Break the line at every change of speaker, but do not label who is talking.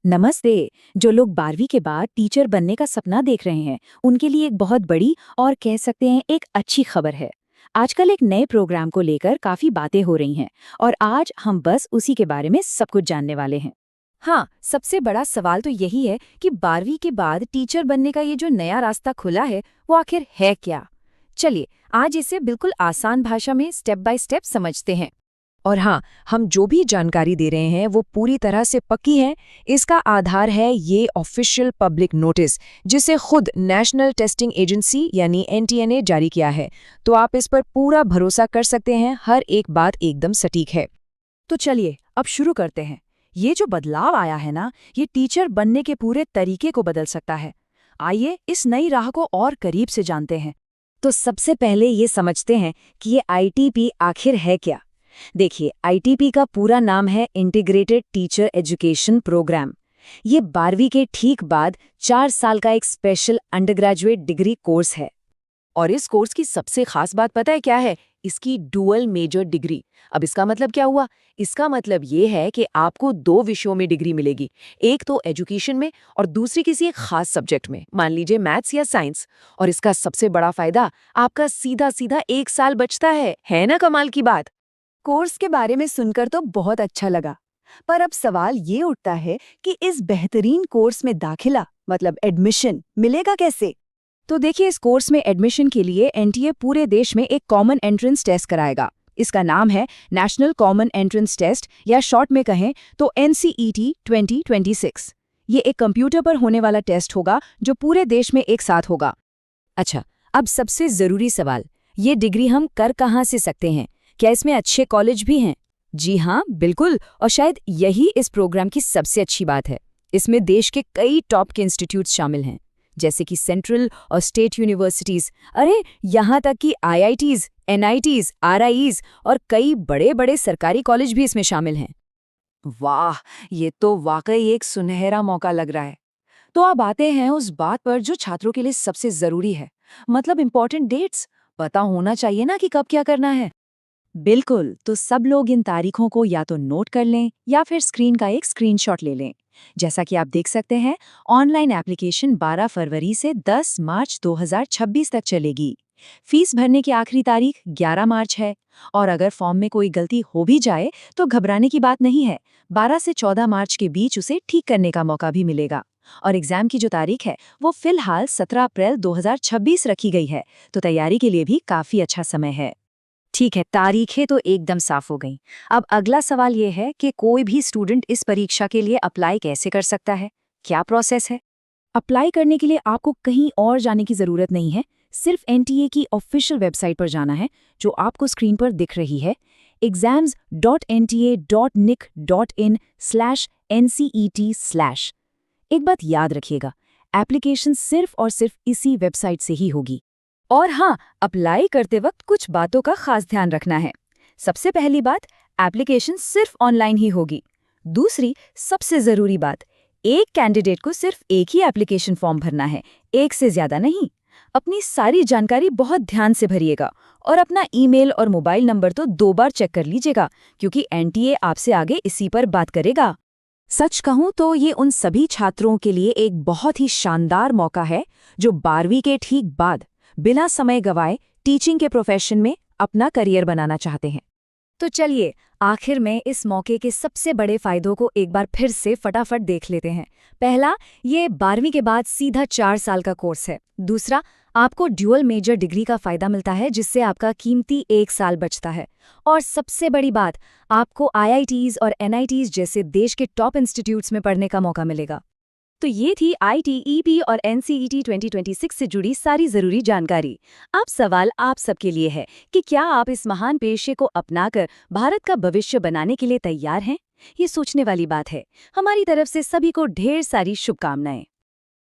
नमस्ते। जो लोग 12वीं के बाद टीचर बनने का सपना देख रहे हैं, उनके लिए एक बहुत बड़ी और कह सकते हैं एक अच्छी खबर है। आजकल एक नए प्रोग्राम को लेकर काफी बातें हो रही हैं और आज हम बस उसी के बारे में सब कुछ जानने वाले हैं।
हाँ, सबसे बड़ा सवाल तो यही है कि 12वीं के बाद टीचर बनने का ये जो नया रास्ता खुला है, वो आखिर है क्या? चलिए, आज इसे बिल्कुल आसान भाषा में स्टेप बाय स्टेप समझते हैं।
और हाँ, हम जो भी जानकारी दे रहे हैं वो पूरी तरह से पक्की है। इसका आधार है ये ऑफिशियल पब्लिक नोटिस, जिसे खुद नेशनल टेस्टिंग एजेंसी यानी एनटीए ने जारी किया है। तो आप इस पर पूरा भरोसा कर सकते हैं, हर एक बात एकदम सटीक है।
तो चलिए अब शुरू करते हैं। ये जो बदलाव आया है ना, ये टीचर बनने के पूरे तरीके को बदल सकता है। आइए इस नई राह को और करीब से जानते हैं।
तो सबसे पहले ये समझते हैं कि ये आईटीपी आखिर है क्या। देखिए, आईटीपी का पूरा नाम है इंटीग्रेटेड टीचर एजुकेशन प्रोग्राम। ये 12वीं के ठीक बाद 4 साल का एक स्पेशल अंडरग्रेजुएट डिग्री कोर्स है।
और इस कोर्स की सबसे खास बात पता है क्या है? इसकी डुअल मेजर डिग्री। अब इसका मतलब क्या हुआ? इसका मतलब ये है कि आपको 2 विषयों में डिग्री मिलेगी, एक तो एजुकेशन में और दूसरी किसी एक खास सब्जेक्ट में, मान लीजिए मैथ्स या साइंस। और इसका सबसे बड़ा फायदा, आपका सीधा सीधा 1 साल बचता है ना कमाल की बात?
कोर्स के बारे में सुनकर तो बहुत अच्छा लगा, पर अब सवाल ये उठता है कि इस बेहतरीन कोर्स में दाखिला मतलब एडमिशन मिलेगा कैसे?
तो देखिए, इस कोर्स में एडमिशन के लिए एनटीए पूरे देश में एक कॉमन एंट्रेंस टेस्ट कराएगा। इसका नाम है नेशनल कॉमन एंट्रेंस टेस्ट, या शॉर्ट में कहें तो NCET 2026। ये एक कंप्यूटर पर होने वाला टेस्ट होगा जो पूरे देश में एक साथ होगा। अच्छा, अब सबसे जरूरी सवाल, ये डिग्री हम कर कहाँ से सकते हैं? क्या इसमें अच्छे कॉलेज भी हैं? जी हाँ, बिल्कुल। और शायद यही इस प्रोग्राम की सबसे अच्छी बात है। इसमें देश के कई टॉप के इंस्टीट्यूट्स शामिल हैं, जैसे कि सेंट्रल और स्टेट यूनिवर्सिटीज, अरे यहाँ तक कि IITs, NITs, RIEs और कई बड़े बड़े सरकारी कॉलेज भी इसमें शामिल हैं।
वाह, ये तो वाकई एक सुनहरा मौका लग रहा है। तो अब आते हैं उस बात पर जो छात्रों के लिए सबसे जरूरी है, मतलब इम्पोर्टेंट डेट्स। पता होना चाहिए ना कि कब क्या करना है।
बिल्कुल, तो सब लोग इन तारीखों को या तो नोट कर लें या फिर स्क्रीन का एक स्क्रीनशॉट ले लें। जैसा कि आप देख सकते हैं, ऑनलाइन एप्लीकेशन 12 फरवरी से 10 मार्च 2026 तक चलेगी। फीस भरने की आखिरी तारीख 11 मार्च है। और अगर फॉर्म में कोई गलती हो भी जाए तो घबराने की बात नहीं है। 12 से 14 मार्च के बीच उसे ठीक करने का मौका भी मिलेगा। और एग्जाम की जो तारीख है वो फिलहाल 17 अप्रैल 2026 रखी गई है, तो तैयारी के लिए भी काफी अच्छा समय है।
ठीक है, तारीखें तो एकदम साफ हो गई। अब अगला सवाल ये है कि कोई भी स्टूडेंट इस परीक्षा के लिए अप्लाई कैसे कर सकता है? क्या प्रोसेस है? अप्लाई करने के लिए आपको कहीं और जाने की जरूरत नहीं है, सिर्फ एनटीए की ऑफिशियल वेबसाइट पर जाना है, जो आपको स्क्रीन पर दिख रही है, exams.nta.nic.in/ncet/। एक बात याद रखिएगा, एप्लीकेशन सिर्फ और सिर्फ इसी वेबसाइट से ही होगी। और हाँ, अप्लाई करते वक्त कुछ बातों का खास ध्यान रखना है। सबसे पहली बात, एप्लीकेशन सिर्फ ऑनलाइन ही होगी। दूसरी सबसे जरूरी बात, एक कैंडिडेट को सिर्फ एक ही एप्लीकेशन फॉर्म भरना है, एक से ज्यादा नहीं। अपनी सारी जानकारी बहुत ध्यान से भरिएगा और अपना ईमेल और मोबाइल नंबर तो 2 बार चेक कर लीजिएगा, क्योंकि एनटीए आपसे आगे इसी पर बात करेगा।
सच कहूं तो ये उन सभी छात्रों के लिए एक बहुत ही शानदार मौका है जो 12वीं के ठीक बाद बिना समय गवाए टीचिंग के प्रोफेशन में अपना करियर बनाना चाहते हैं।
तो चलिए आखिर में इस मौके के सबसे बड़े फायदों को एक बार फिर से फटाफट देख लेते हैं। पहला, ये 12वीं के बाद सीधा 4 साल का कोर्स है। दूसरा, आपको ड्यूअल मेजर डिग्री का फायदा मिलता है, जिससे आपका कीमती 1 साल बचता है। और सबसे बड़ी बात, आपको IITs और NITs जैसे देश के टॉप इंस्टीट्यूट्स में पढ़ने का मौका मिलेगा। तो ये थी ITEP और NCET 2026 से जुड़ी सारी जरूरी जानकारी। अब सवाल आप सबके लिए है कि क्या आप इस महान पेशे को अपनाकर भारत का भविष्य बनाने के लिए तैयार हैं? ये सोचने वाली बात है। हमारी तरफ से सभी को ढेर सारी शुभकामनाएं।